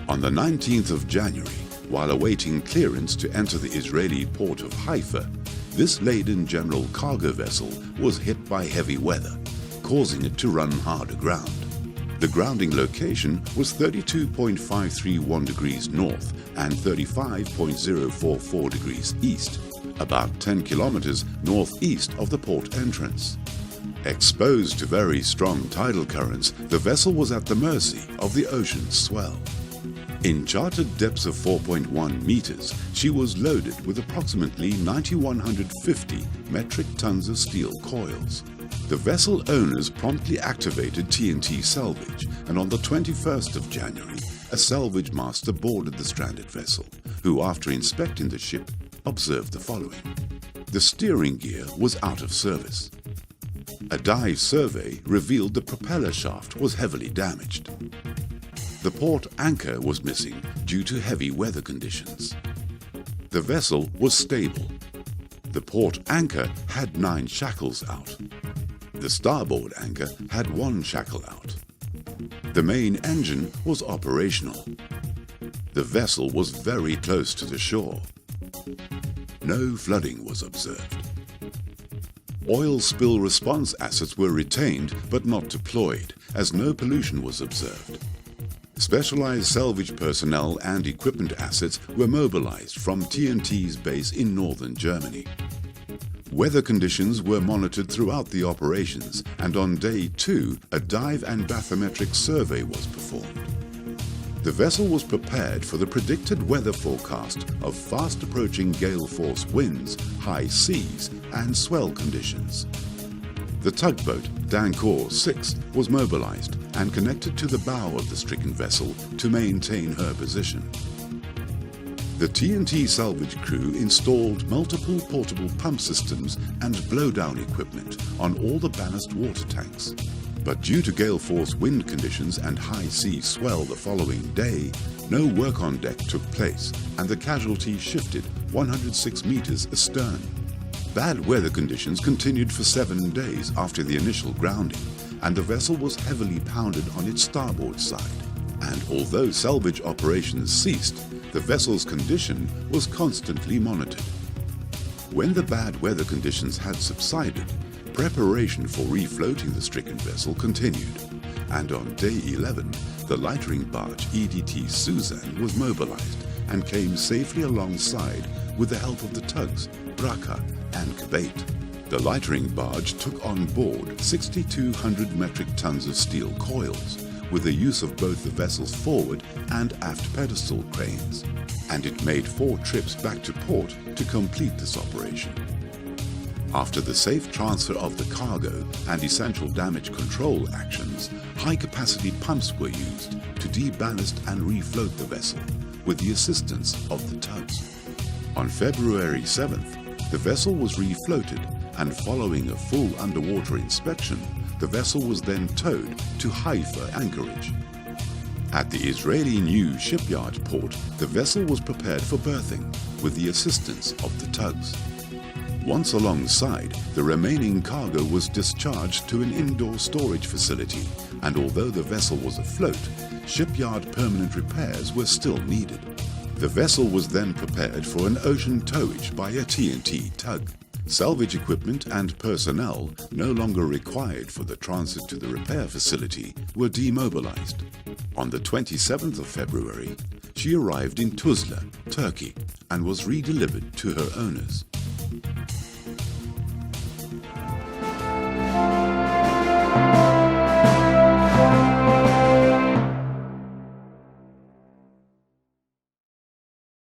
On the 19th of January, while awaiting clearance to enter the Israeli port of Haifa, this laden general cargo vessel was hit by heavy weather, causing it to run hard aground. The grounding location was 32.531 degrees north and 35.044 degrees east, about 10 kilometers northeast of the port entrance. Exposed to very strong tidal currents, the vessel was at the mercy of the ocean's swell. In charted depths of 4.1 meters, she was loaded with approximately 9,150 metric tons of steel coils. The vessel owners promptly activated T&T Salvage, and on the 21st of January, a salvage master boarded the stranded vessel, who, after inspecting the ship, observed the following. The steering gear was out of service. A dive survey revealed the propeller shaft was heavily damaged. The port anchor was missing due to heavy weather conditions. The vessel was stable. The port anchor had 9 shackles out. The starboard anchor had 1 shackle out. The main engine was operational. The vessel was very close to the shore. No flooding was observed. Oil spill response assets were retained but not deployed, as no pollution was observed. Specialized salvage personnel and equipment assets were mobilized from T&T's base in northern Germany. Weather conditions were monitored throughout the operations, and on day 2, a dive and bathymetric survey was performed. The vessel was prepared for the predicted weather forecast of fast-approaching gale-force winds, high seas, and swell conditions. The tugboat Dancour 6 was mobilized and connected to the bow of the stricken vessel to maintain her position. The T&T salvage crew installed multiple portable pump systems and blowdown equipment on all the ballast water tanks. But due to gale-force wind conditions and high sea swell the following day, no work on deck took place and the casualty shifted 106 meters astern. Bad weather conditions continued for 7 days after the initial grounding, and the vessel was heavily pounded on its starboard side. And although salvage operations ceased, the vessel's condition was constantly monitored. When the bad weather conditions had subsided, preparation for refloating the stricken vessel continued, and on day 11, the lightering barge EDT Suzanne was mobilized and came safely alongside with the help of the tugs Braca and Kabate. The lightering barge took on board 6,200 metric tons of steel coils, with the use of both the vessel's forward and aft pedestal cranes, and it made 4 trips back to port to complete this operation. After the safe transfer of the cargo and essential damage control actions, high-capacity pumps were used to deballast and refloat the vessel, with the assistance of the tugs. On February 7th, the vessel was refloated, and following a full underwater inspection, the vessel was then towed to Haifa anchorage. At the Israeli new shipyard port, the vessel was prepared for berthing with the assistance of the tugs. Once alongside, the remaining cargo was discharged to an indoor storage facility, and although the vessel was afloat, shipyard permanent repairs were still needed. The vessel was then prepared for an ocean towage by a T&T tug. Salvage equipment and personnel no longer required for the transit to the repair facility were demobilized. On the 27th of February, she arrived in Tuzla, Turkey, and was redelivered to her owners.